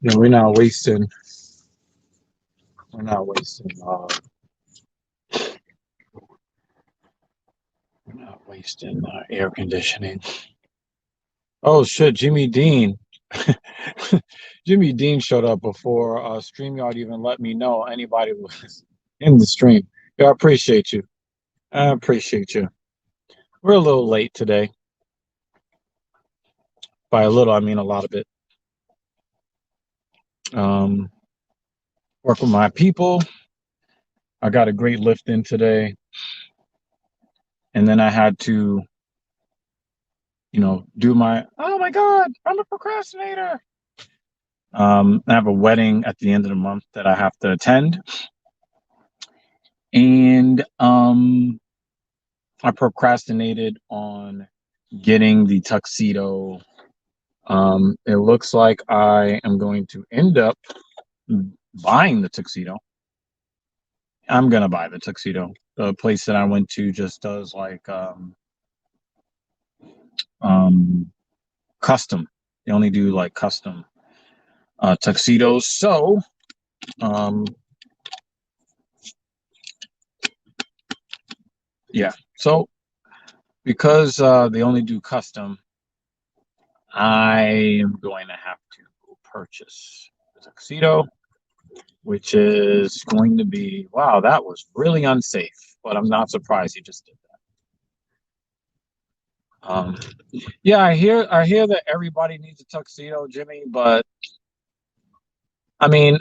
You know, we're not wasting air conditioning. Oh shit, Jimmy Dean. Jimmy Dean showed up before StreamYard even let me know anybody was in the stream. Yeah, I appreciate you. I appreciate you. We're a little late today. By a little, I mean a lot of it. Um, work with my people. I got a great lift in today, and then I had to, do my. Oh my God, I'm a procrastinator. I have a wedding at the end of the month that I have to attend, and I procrastinated on getting the tuxedo. It looks like I am going to end up buying the tuxedo. I'm gonna buy the tuxedo. The place that I went to just does like um, custom. They only do like custom tuxedos. So um, yeah. So because they only do custom, I am going to have to purchase the tuxedo, which is going to be wow. That was really unsafe, but I'm not surprised he just did that. Yeah, I hear that everybody needs a tuxedo, Jimmy, but I mean,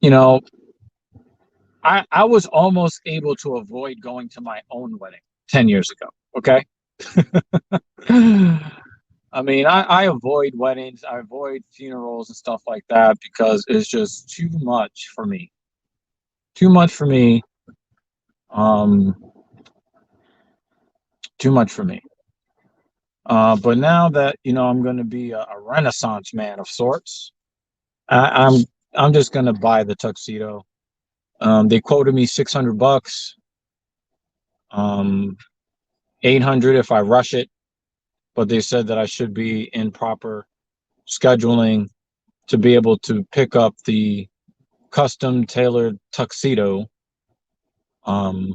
you know, I was almost able to avoid going to my own wedding 10 years ago. Okay. I mean, I avoid weddings, I avoid funerals and stuff like that because it's just too much for me. Too much for me. Um, too much for me. But now that I'm going to be a Renaissance man of sorts, I, I'm I'm just going to buy the tuxedo. They quoted me $600, 800 if I rush it, but they said that I should be in proper scheduling to be able to pick up the custom tailored tuxedo um,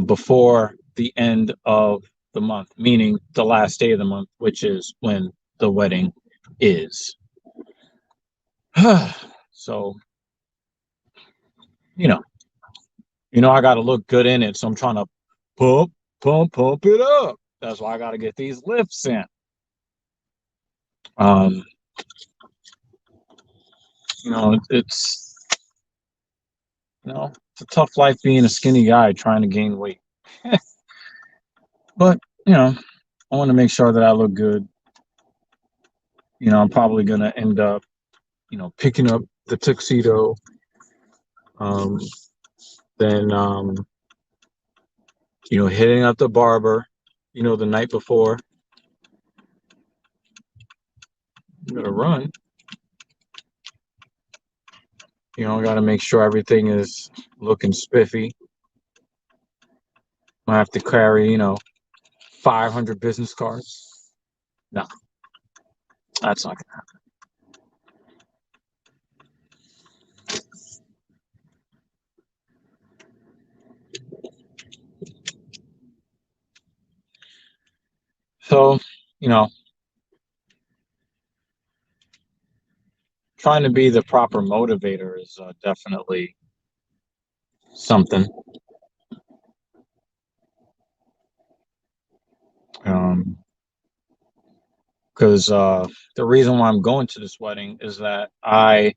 before the end of the month, meaning the last day of the month, which is when the wedding is. So, you know, I got to look good in it. So I'm trying to pump, pump it up. That's why I got to get these lifts in. Um, it's it's a tough life being a skinny guy trying to gain weight. But I want to make sure that I look good. I'm probably gonna end up, picking up the tuxedo, um, then hitting up the barber, the night before. I'm gonna run. I gotta make sure everything is looking spiffy. I have to carry, 500 business cards. No, that's not gonna happen. So, you know, trying to be the proper motivator is definitely something. Um, because the reason why I'm going to this wedding is that I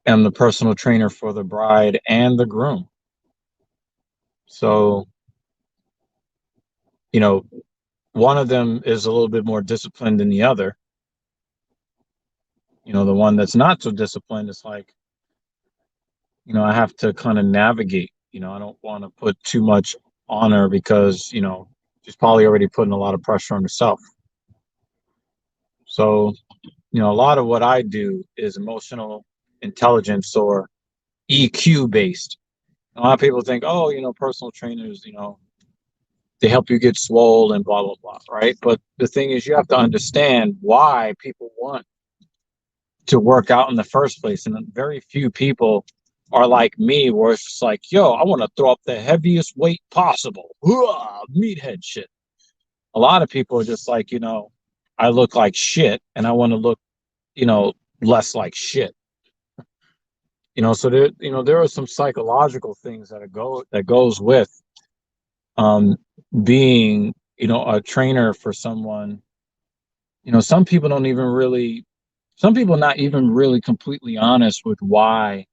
am the personal trainer for the bride and the groom. So, you know, one of them is a little bit more disciplined than the other. The one that's not so disciplined is like, I have to kind of navigate. I don't want to put too much on her because, she's probably already putting a lot of pressure on herself. So, a lot of what I do is emotional intelligence or EQ based. A lot of people think, oh, personal trainers, They help you get swole and blah blah blah, right? But the thing is, you have to understand why people want to work out in the first place, and very few people are like me, where it's just like, yo, I want to throw up the heaviest weight possible, meathead shit. A lot of people are just like, I look like shit, and I want to look, you know, less like shit. So there are some psychological things that goes with um being, a trainer for someone. Some people don't even really, some people not even really completely honest with why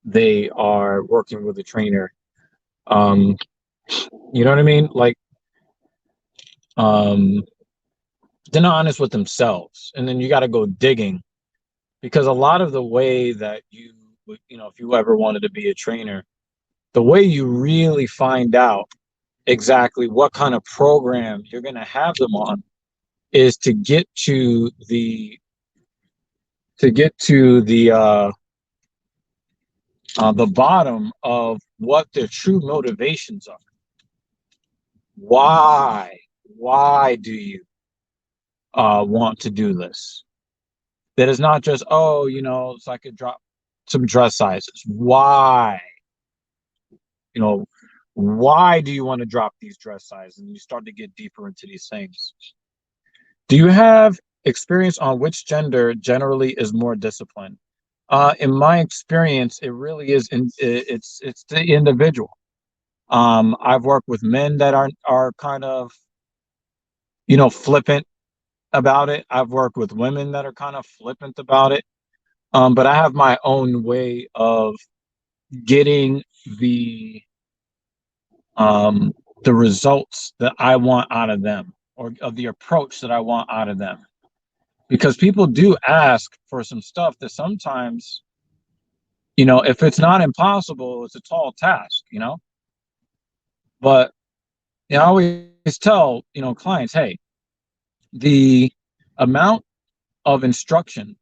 they are working with a trainer. Um, you know what I mean? Like, um, they're not honest with themselves, and then you got to go digging, because a lot of the way that you would, if you ever wanted to be a trainer, the way you really find out exactly what kind of program you're going to have them on is to get to the bottom of what their true motivations are. Why do you want to do this? That is not just, oh, so I could drop some dress sizes. You know, why do you want to drop these dress sizes? And you start to get deeper into these things. Do you have experience on which gender generally is more disciplined? In my experience, it really is. It's the individual. I've worked with men that are kind of, flippant about it. I've worked with women that are kind of flippant about it. But I have my own way of getting um, the results that I want out of them, or of the approach that I want out of them. Because people do ask for some stuff that sometimes, if it's not impossible, it's a tall task. But I always tell, clients, hey, the amount of instruction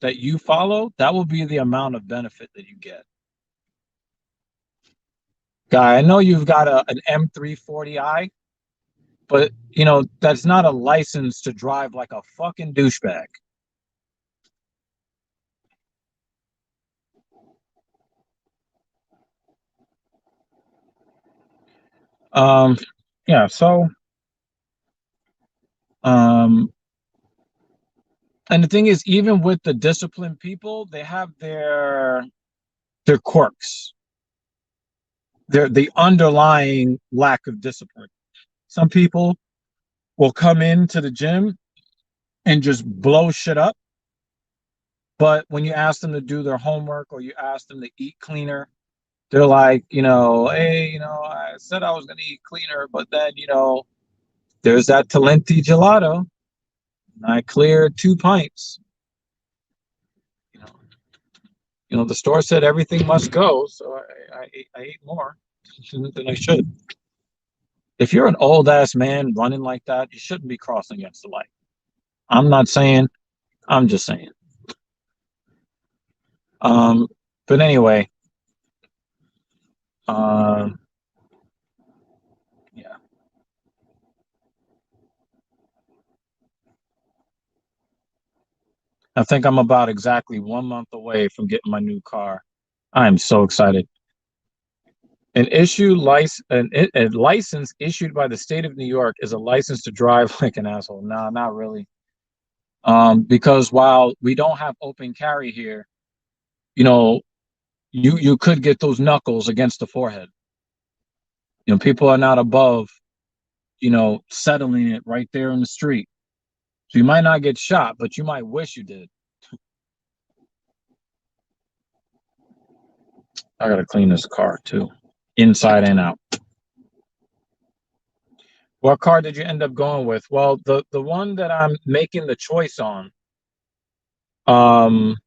that you follow, that will be the amount of benefit that you get. Guy, I know you've got an M340i, but that's not a license to drive like a fucking douchebag. Um, yeah, so um, and the thing is, even with the disciplined people, they have their quirks, the underlying lack of discipline. Some people will come into the gym and just blow shit up. But when you ask them to do their homework, or you ask them to eat cleaner, they're like, hey, I said I was going to eat cleaner, but then, there's that Talenti gelato. I cleared 2 pints. You know, the store said everything must go, so I ate more than I should. If you're an old ass man running like that, you shouldn't be crossing against the light. I'm not saying, I'm just saying. Um, but anyway, um, yeah, I think I'm about exactly 1 month away from getting my new car. I am so excited. A license issued by the state of New York is a license to drive like an asshole. No, not really. Because while we don't have open carry here, you know, you could get those knuckles against the forehead. People are not above, settling it right there in the street. So you might not get shot, but you might wish you did. I gotta clean this car too, inside and out. What car did you end up going with? Well, the one that I'm making the choice on, um,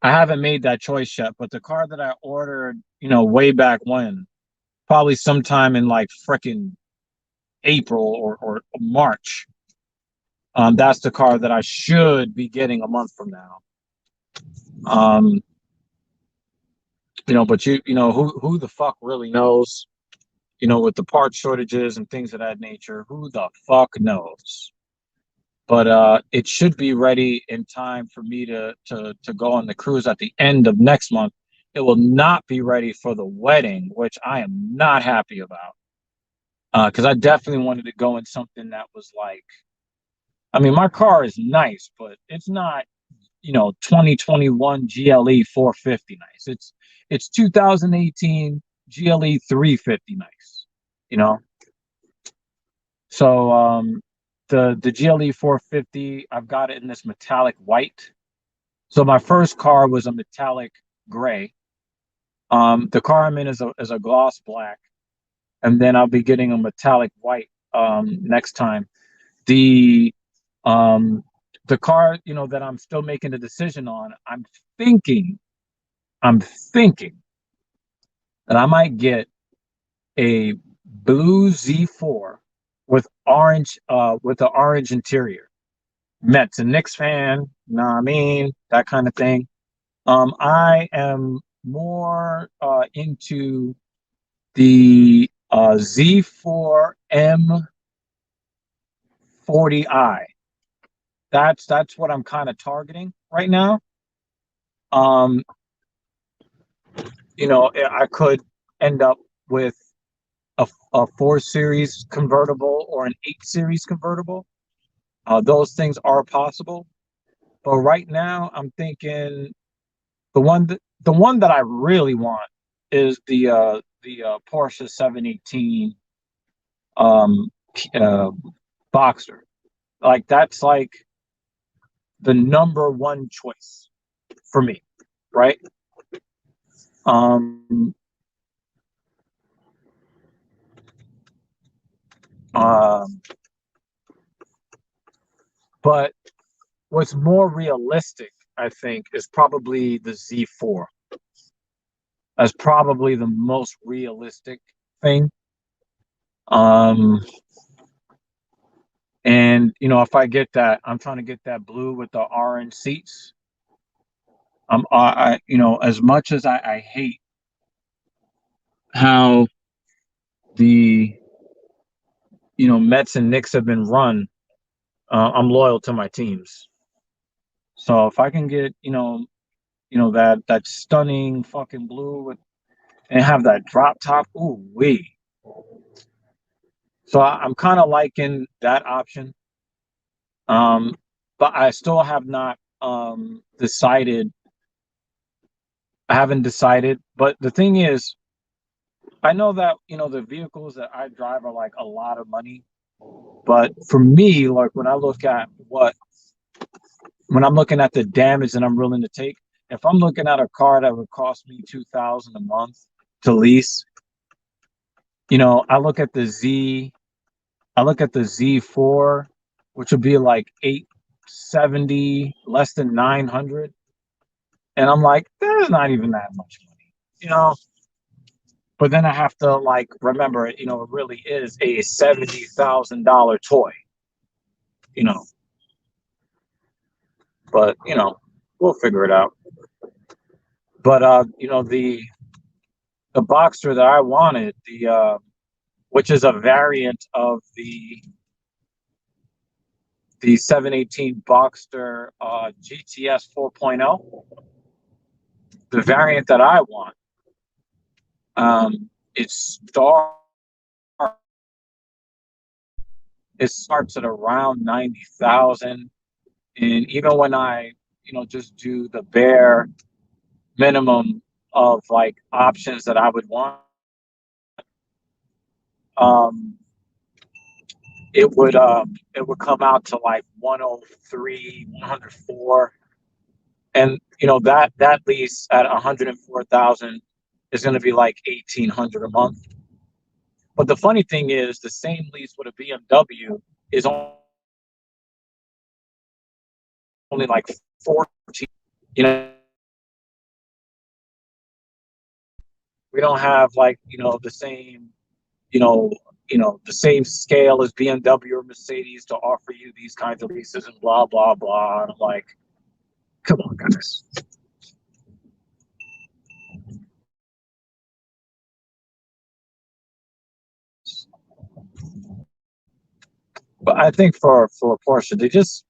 I haven't made that choice yet, but the car that I ordered, way back when, probably sometime in like freaking April or March. That's the car that I should be getting a month from now. But who the fuck really knows? with the part shortages and things of that nature, who the fuck knows? But it should be ready in time for me to go on the cruise at the end of next month. It will not be ready for the wedding, which I am not happy about. Because I definitely wanted to go in something that was like, I mean, my car is nice, but it's not, 2021 GLE 450 nice. It's 2018 GLE 350 nice, you know. So the GLE 450, I've got it in this metallic white. So my first car was a metallic gray. The car I'm in is a gloss black, and then I'll be getting a metallic white next time. The um the car, that I'm still making a decision on, thinking I'm thinking that I might get a blue Z4 with the orange interior. Mets and Knicks fan, you know what I mean? That kind of thing. I am more into the Z4 M40i. That's what I'm kind of targeting right now. Um, I could end up with a 4 series convertible or an 8 series convertible. Those things are possible. But right now, I'm thinking the one that I really want is the Porsche 718 um, uh, Boxster. Like that's like the number one choice for me, right? Um, um, but what's more realistic, I think, is probably the Z4. That's probably the most realistic thing. Um, and if I get that, I'm trying to get that blue with the orange seats. As much as I hate how the Mets and Knicks have been run, I'm loyal to my teams. So if I can get that stunning fucking blue and have that drop top, ooh wee. So I'm kind of liking that option. Um, but I still have not decided. I haven't decided. But the thing is, I know that the vehicles that I drive are like a lot of money. But for me, like when I'm looking at the damage that I'm willing to take, if I'm looking at a car that would cost me 2,000 a month to lease, I look at the Z4, which would be like 870, less than 900, and I'm like, there's not even that much money, you know. But then I have to like remember, it really is a $70,000 toy, you know. But we'll figure it out. But the Boxster that I wanted, which is a variant of the 718 Boxster GTS 4.0, the variant that I want, it star it starts at around 90,000, and even when I just do the bare minimum of like options that I would want, um, it would come out to like 103, 104, and that lease at 104,000 is going to be like 1,800 a month. But the funny thing is, the same lease with a BMW is only like 14. You know, we don't have like you know the same scale as BMW or Mercedes to offer you these kinds of leases and blah blah blah. And I'm like, come on, guys. But I think for Porsche,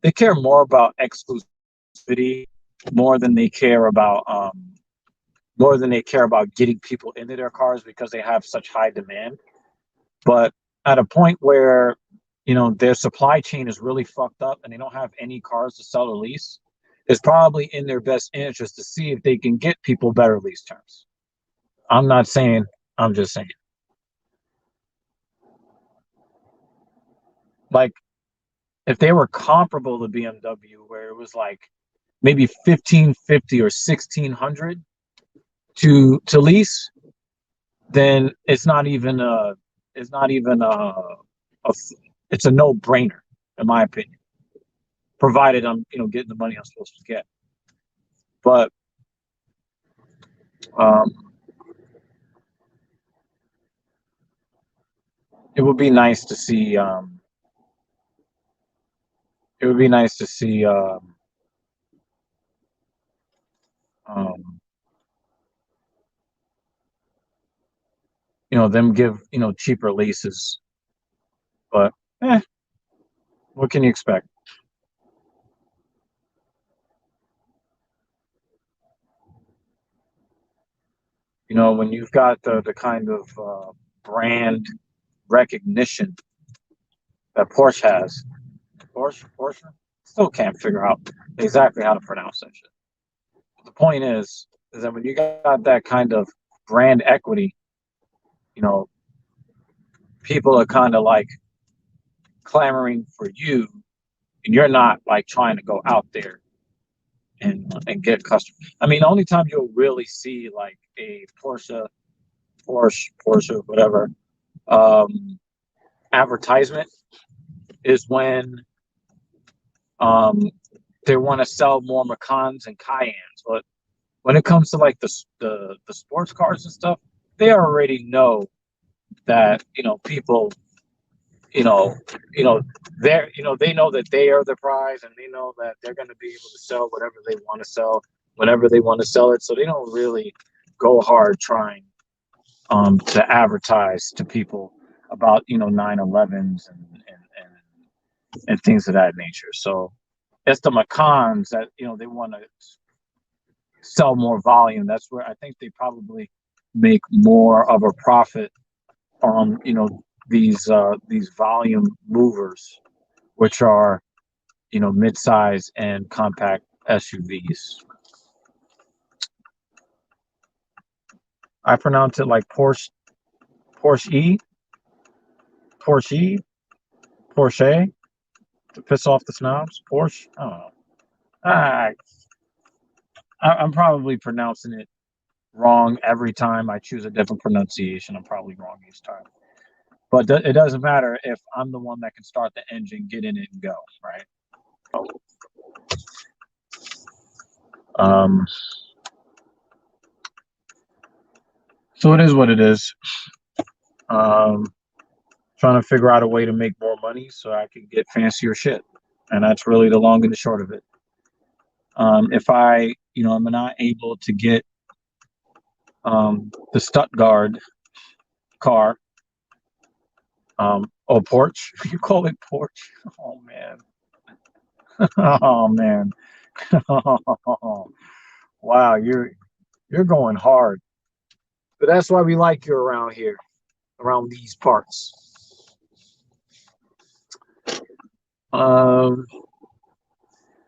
they care more about exclusivity more than they care about getting people into their cars because they have such high demand. But at a point where their supply chain is really fucked up and they don't have any cars to sell or lease, it's probably in their best interest to see if they can get people better lease terms. I'm not saying, I'm just saying. Like if they were comparable to BMW, where it was like maybe 1550 or 1600 to lease, then it's not even a it's a no brainer in my opinion, provided I'm getting the money I'm supposed to get. But um, it would be nice to see. It would be nice to see. Um, them give cheaper leases, but what can you expect? When you've got the kind of brand recognition that Porsche has. Porsche. Still can't figure out exactly how to pronounce that shit. The point is that when you got that kind of brand equity, you know, people are kind of like clamoring for you, and you're not like trying to go out there and get customers. I mean, the only time you'll really see like a Porsche, whatever, um, advertisement is when um, they want to sell more Macans and Cayennes. But when it comes to like the sports cars and stuff, they already know that people you know they know that they are the prize, and they know that they're going to be able to sell whatever they want to sell whenever they want to sell it. So they don't really go hard trying to advertise to people about 911s and things of that nature. So it's the Macans that they want to sell more volume. That's where I think they probably make more of a profit on these volume movers, which are midsize and compact SUVs. I pronounce it like Porsche, Porsche, Porsche to piss off the snobs. Porsche. I don't know. I, I'm probably pronouncing it wrong every time I choose a different pronunciation. I'm probably wrong each time. But it doesn't matter if I'm the one that can start the engine, get in it, and go, right? Um, so it is what it is. Um, Trying to figure out a way to make more money so I can get fancier shit, and that's really the long and the short of it. If I'm not able to get the Stuttgart car, or Porsche, you call it Porsche? Oh man, oh man, wow, you're going hard. But that's why we like you around here, around these parts. Um,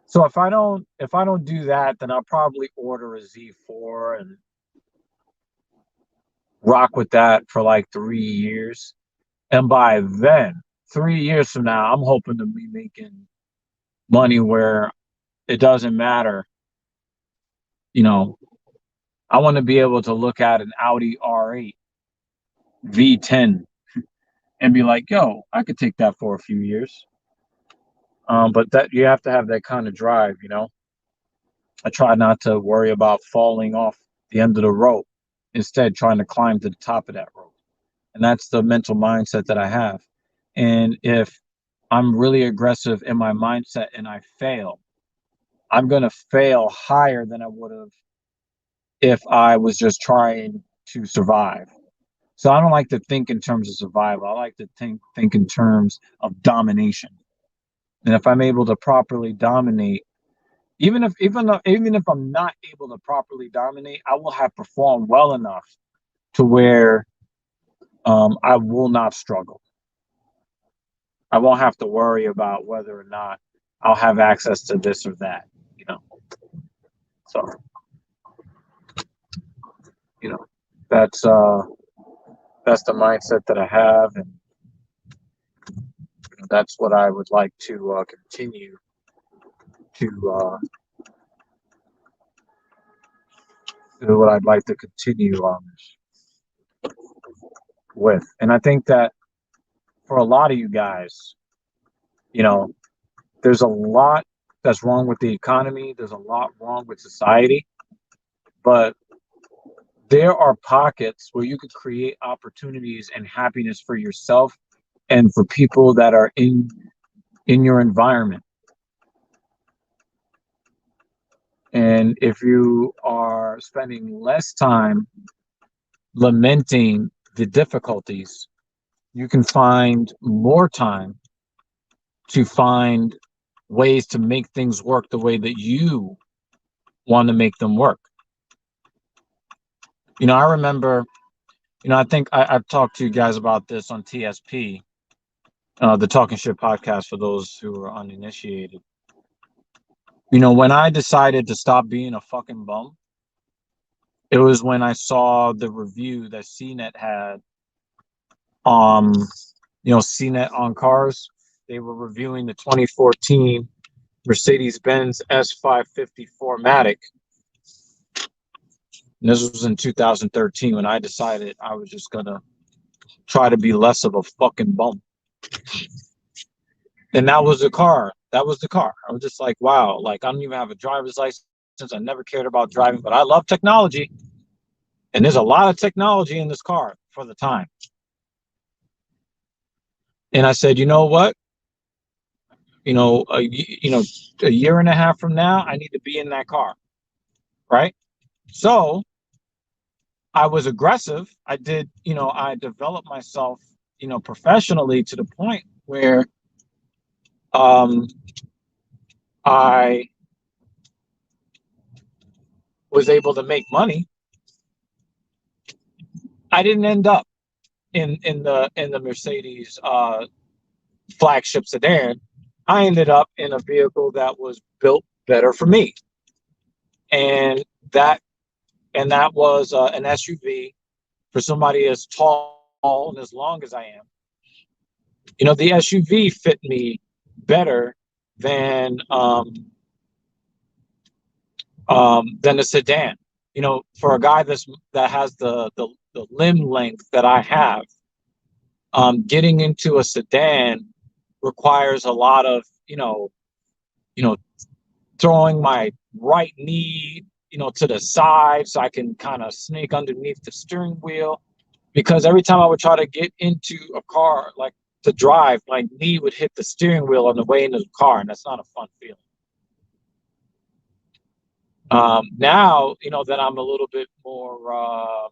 so if I don't do that, then I'll probably order a Z4 and rock with that for like 3 years. And by then, 3 years from now, I'm hoping to be making money where it doesn't matter. You know, I want to be able to look at an Audi R8 V10 and be like, yo, I could take that for a few years. But that you have to have that kind of drive. I try not to worry about falling off the end of the rope, instead trying to climb to the top of that rope. And that's the mental mindset that I have. And if I'm really aggressive in my mindset and I fail, I'm going to fail higher than I would have if I was just trying to survive. So I don't like to think in terms of survival. I like to think in terms of domination. And if I'm able to properly dominate, even if I'm not able to properly dominate, I will have performed well enough to where I will not struggle. I won't have to worry about whether or not I'll have access to this or that, you know. So, you know, that's uh that's the mindset that I have, and that's what I would like to continue to what I'd like to continue with. And I think that for a lot of you guys, you know, there's a lot that's wrong with the economy. There's a lot wrong with society, but there are pockets where you could create opportunities and happiness for yourself and for people that are in your environment. And if you are spending less time lamenting the difficulties, you can find more time to find ways to make things work the way that you want to make them work. I remember, I think I've talked to you guys about this on TSP, the Talking Shit podcast for those who are uninitiated. When I decided to stop being a fucking bum, it was when I saw the review that CNET had, CNET on cars. They were reviewing the 2014 Mercedes-Benz S550 4MATIC. And this was in 2013 when I decided I was just gonna try to be less of a fucking bum. And that was the car. That was the car. I was just like, wow, like I don't even have a driver's license. I never cared about driving, but I love technology. And there's a lot of technology in this car for the time. And I said, you know what? A year and a half from now, I need to be in that car. Right? So I was aggressive. I did, I developed myself, professionally to the point where I was able to make money. I didn't end up in the Mercedes flagship sedan. I ended up in a vehicle that was built better for me, and that was an SUV for somebody as tall and as long as I am. The SUV fit me better than a sedan. For a guy that has the limb length that I have, getting into a sedan requires a lot of throwing my right knee to the side so I can kind of snake underneath the steering wheel, because every time I would try to get into a car, like to drive, my knee would hit the steering wheel on the way into the car, and that's not a fun feeling. Now, that I'm a little bit more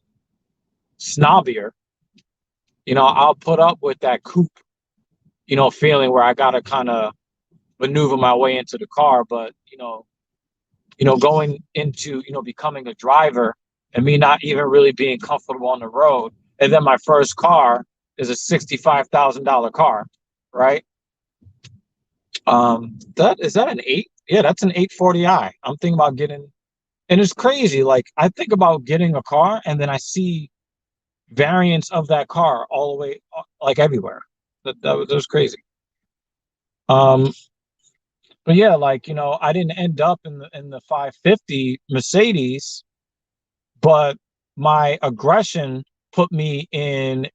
snobbier, I'll put up with that coupe, feeling where I gotta kind of maneuver my way into the car. But going into becoming a driver and me not even really being comfortable on the road, and then my first car is a $65,000 car, right? That is that an 8? Yeah, that's an 840i. I'm thinking about getting, and it's crazy. Like I think about getting a car, and then I see variants of that car all the way, like everywhere. That was crazy. Um, but yeah, like I didn't end up in the 550 Mercedes, but my aggression put me in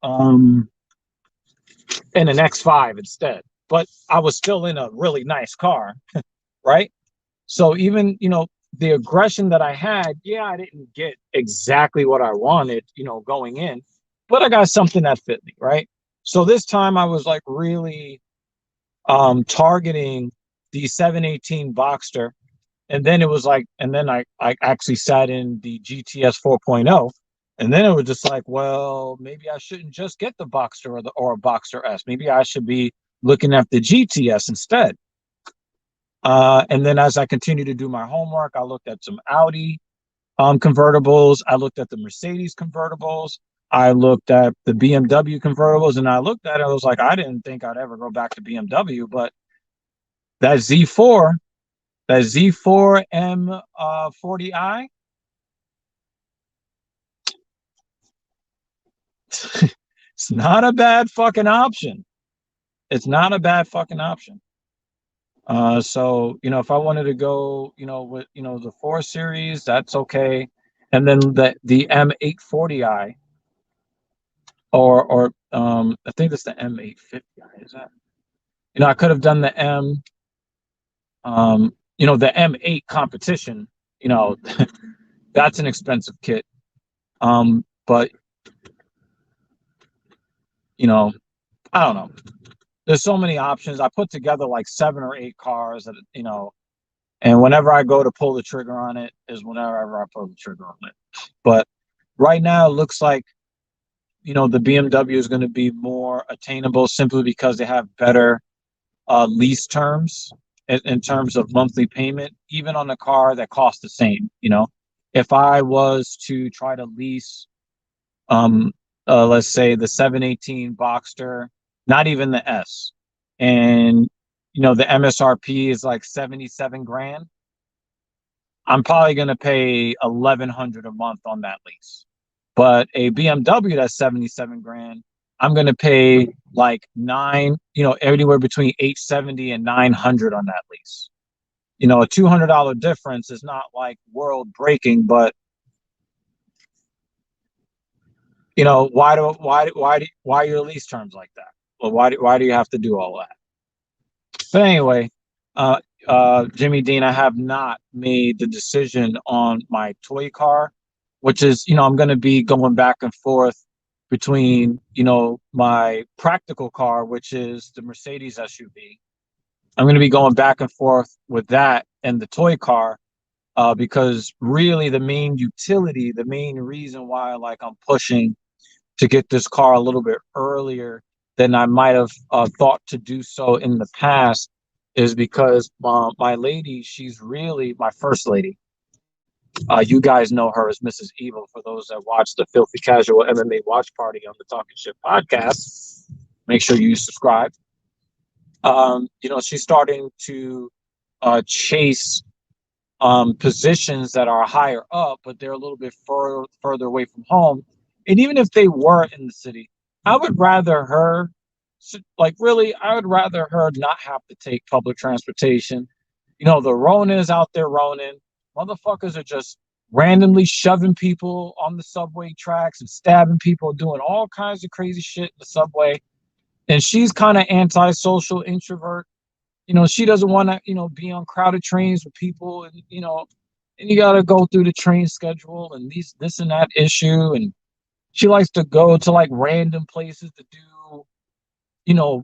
um an X5 instead. But I was still in a really nice car, right? So even the aggression that I had, yeah, I didn't get exactly what I wanted, going in, but I got something that fit me, right? So this time I was like really targeting the 718 Boxster, and then it was like, and then I actually sat in the GTS 4.0, And then it was just like, well, maybe I shouldn't just get the Boxster or a Boxster S. Maybe I should be looking at the GTS instead. And then as I continued to do my homework, I looked at some Audi convertibles. I looked at the Mercedes convertibles. I looked at the BMW convertibles, and I looked at it. I was like, I didn't think I'd ever go back to BMW, but that Z4, that Z4 M40i, it's not a bad fucking option. It's not a bad fucking option. So if I wanted to go, with the 4 Series, that's okay. And then the M840i, or I think it's the M850i. Is that? I could have done the the M8 competition. That's an expensive kit. But I don't know. There's so many options. I put together like 7 or 8 cars that and whenever I go to pull the trigger on it is whenever I pull the trigger on it. But right now it looks like the BMW is going to be more attainable simply because they have better lease terms in terms of monthly payment, even on a car that costs the same. If I was to try to lease, let's say the 718 Boxster, not even the S, and the MSRP is like 77 grand, I'm probably going to pay 1,100 a month on that lease. But a BMW that's 77 grand, I'm going to pay like anywhere between 870 and 900 on that lease. A $200 difference is not like world breaking, but why are your lease terms like that? Well, why do you have to do all that? But anyway, Jimmy Dean, I have not made the decision on my toy car, which is, I'm going to be going back and forth between, my practical car, which is the Mercedes SUV. I'm going to be going back and forth with that and the toy car, because really the main utility, the main reason why I'm pushing to get this car a little bit earlier than I might have thought to do so in the past is because my lady, she's really my first lady. You guys know her as Mrs. Evil for those that watch the Filthy Casual MMA Watch Party on the Talking Shit podcast. Make sure you subscribe. She's starting to chase positions that are higher up, but they're a little bit further away from home. And even if they were in the city, I would rather her, I would rather her not have to take public transportation. The Ronin out there, Ronin. Motherfuckers are just randomly shoving people on the subway tracks and stabbing people, doing all kinds of crazy shit in the subway. And she's kind of antisocial, introvert. She doesn't want to, be on crowded trains with people, and and you got to go through the train schedule and this and that issue. And she likes to go to like random places to do,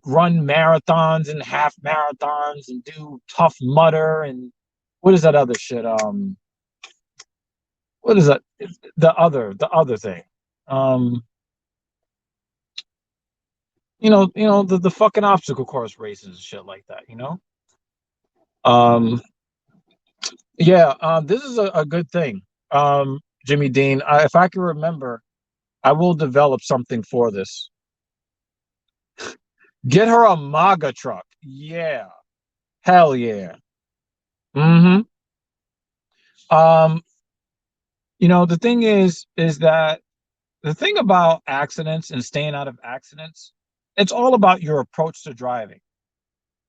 run marathons and half marathons and do Tough Mudder and what is that other shit? What is that? The other thing? Um, the fucking obstacle course races and shit like that. Um, yeah. This is a good thing. Jimmy Dean, if I can remember, I will develop something for this. Get her a MAGA truck. Yeah. Hell yeah. Mm-hmm. Um, the thing is that the thing about accidents and staying out of accidents, it's all about your approach to driving.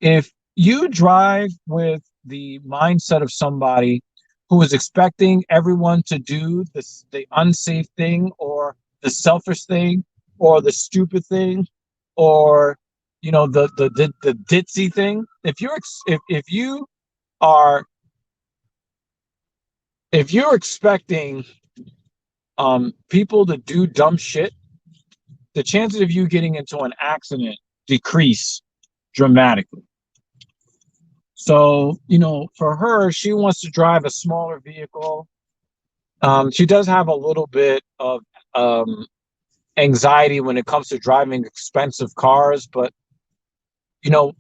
If you drive with the mindset of somebody who is expecting everyone to do the unsafe thing or the selfish thing or the stupid thing or the ditzy thing, are if you're expecting people to do dumb shit, the chances of you getting into an accident decrease dramatically. So, for her, she wants to drive a smaller vehicle. She does have a little bit of anxiety when it comes to driving expensive cars, but you know,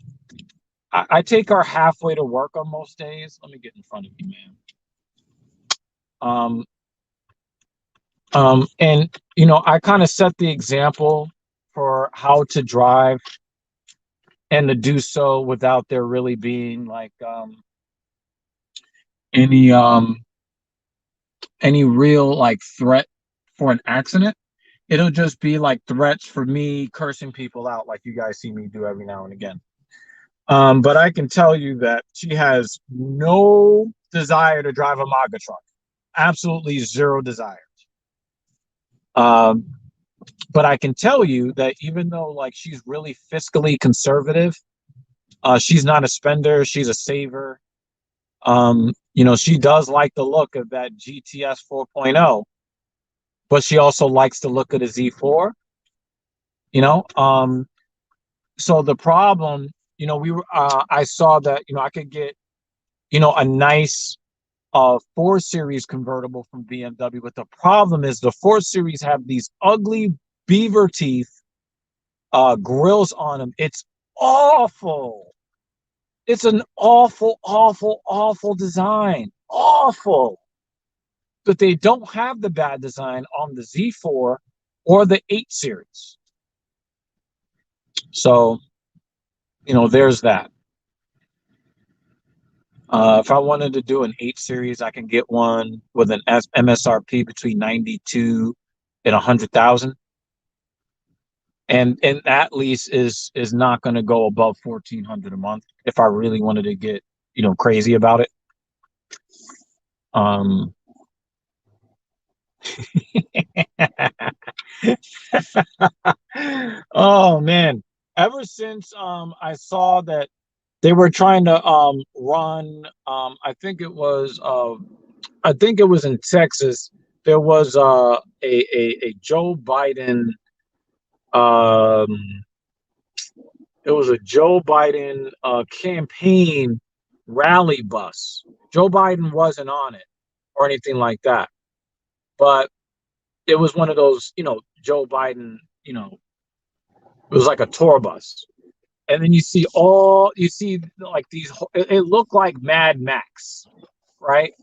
I take her halfway to work on most days. Let me get in front of you, man. Um, and you know, I kind of set the example for how to drive and to do so without there really being like any um any real like threat for an accident. It'll just be like threats for me cursing people out like you guys see me do every now and again. But I can tell you that she has no desire to drive a MAGA truck. Absolutely zero desire. Um, but I can tell you that even though like she's really fiscally conservative, she's not a spender, she's a saver. You know, she does like the look of that GTS 4.0, but she also likes the look of the Z4, you know. So the problem, you know, I saw that, you know, I could get, you know, a nice 4 Series convertible from BMW, but the problem is the 4 Series have these ugly beaver teeth grills on them. It's awful. It's an awful, awful, awful design. Awful. But they don't have the bad design on the Z4 or the 8 Series. So, you know, there's that. If I wanted to do an 8 Series, I can get one with an MSRP between 92 and 100,000. And that lease is not going to go above 1,400 a month if I really wanted to get, you know, crazy about it. Um, oh man, ever since I saw that they were trying to run I think it was in Texas. There was a Joe Biden um it was a Joe Biden campaign rally bus. Joe Biden wasn't on it or anything like that, but it was one of those, you know, Joe Biden, you know, it was like a tour bus. And then you see like these, it looked like Mad Max, right?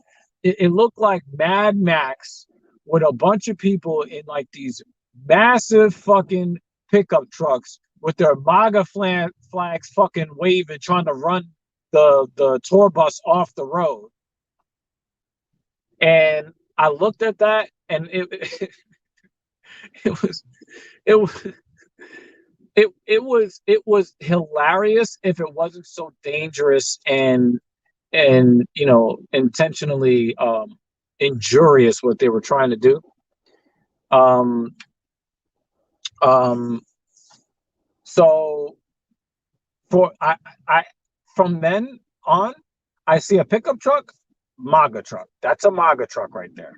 It looked like Mad Max with a bunch of people in like these massive fucking pickup trucks with their MAGA flags fucking waving, trying to run the tour bus off the road. And I looked at that, and it was it was it was hilarious if it wasn't so dangerous and you know, intentionally injurious what they were trying to do. Um, um, so for I from then on, I see a pickup truck, MAGA truck. That's a MAGA truck right there.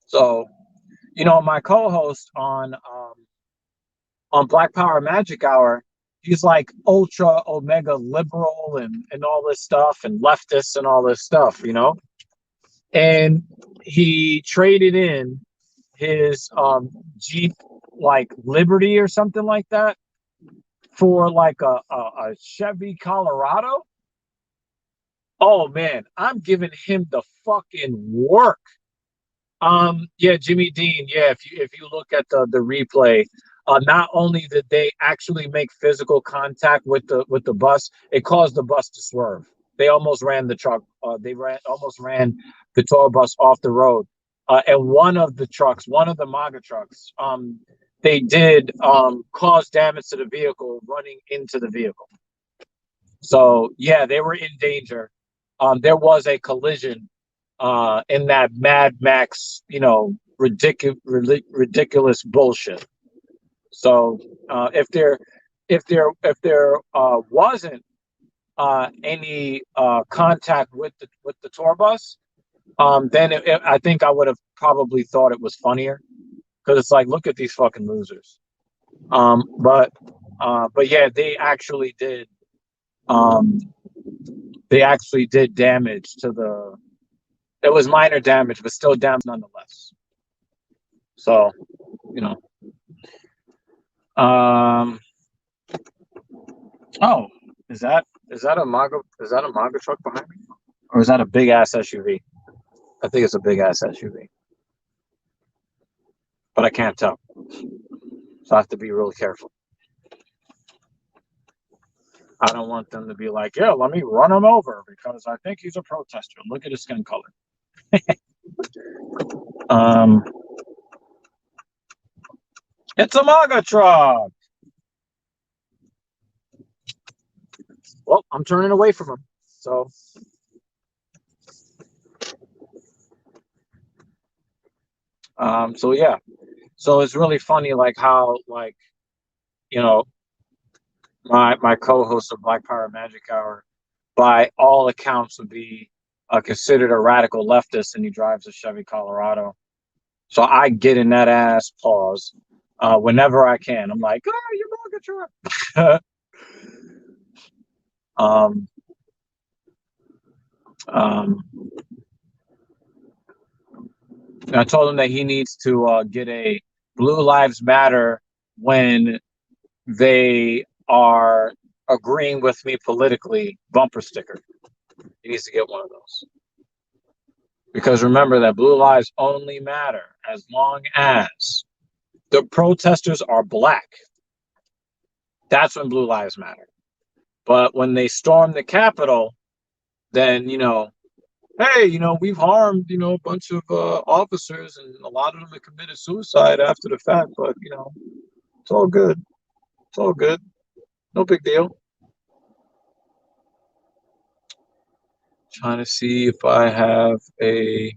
So, you know, my co-host on Black Power Magic Hour, he's like ultra omega liberal and all this stuff and leftist and all this stuff, you know. And he traded in his Jeep like Liberty or something like that for like a Chevy Colorado. Oh man, I'm giving him the fucking work. Yeah, Jimmy Dean. Yeah, if you look at the replay, not only did they actually make physical contact with the bus, it caused the bus to swerve. They almost ran the truck. They almost ran the tour bus off the road. And one of the trucks, one of the MAGA trucks, they did cause damage to the vehicle running into the vehicle. So yeah, they were in danger. There was a collision in that Mad Max, you know, ridiculous bullshit. So if there wasn't any contact with the tour bus, then I think I would have probably thought it was funnier because it's like, look at these fucking losers. But yeah, um, they actually did damage to the. It was minor damage, but still damage nonetheless. So, you know, um, oh, is that a MAGA truck behind me, or is that a big ass SUV? I think it's a big ass SUV, but I can't tell, so I have to be really careful. I don't want them to be like, yeah, let me run him over because I think he's a protester. Look at his skin color. Um, it's a MAGA truck. Well, I'm turning away from him. So yeah. So it's really funny, like how, like, you know, my co-host of Black Power Magic Hour, by all accounts, would be considered a radical leftist, and he drives a Chevy Colorado. So I get in that ass pause whenever I can. I'm like, oh, you MAGA truck. um, um, I told him that he needs to get a Blue Lives Matter when they are agreeing with me politically bumper sticker. He needs to get one of those. Because remember that blue lives only matter as long as the protesters are black. That's when blue lives matter. But when they storm the Capitol, then, hey, we've harmed, a bunch of officers, and a lot of them have committed suicide after the fact, but, it's all good. It's all good. No big deal. Trying to see if I have a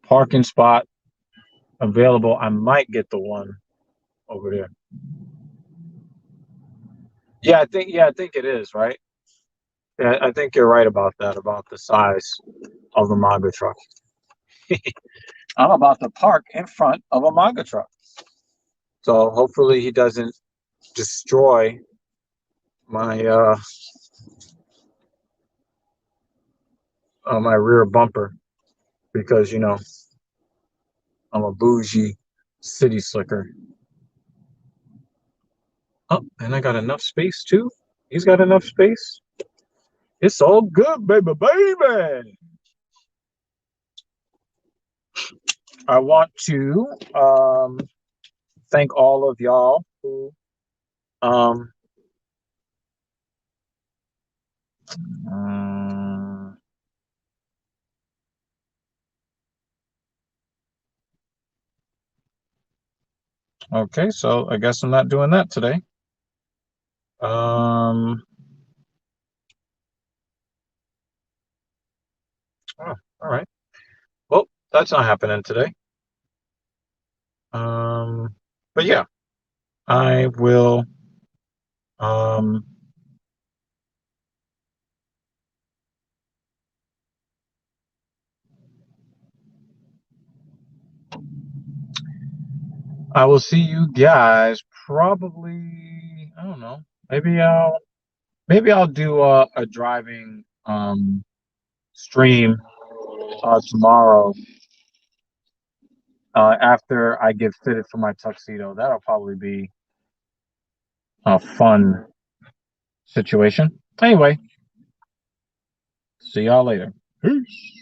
parking spot available. I might get the one over there. Yeah, I think it is, right? Yeah, I think you're right about that, about the size of the MAGA truck. I'm about to park in front of a MAGA truck. So hopefully he doesn't destroy my my rear bumper, because I'm a bougie city slicker. Oh, and I got enough space too. He's got enough space. It's all good, baby, baby. I want to thank all of y'all who um uh, okay, so I guess I'm not doing that today. Um oh, all right. Well, that's not happening today. Um but yeah, I will um I will see you guys probably, I don't know. Maybe I'll do a driving stream tomorrow after I get fitted for my tuxedo. That'll probably be a fun situation. Anyway, see y'all later. Peace.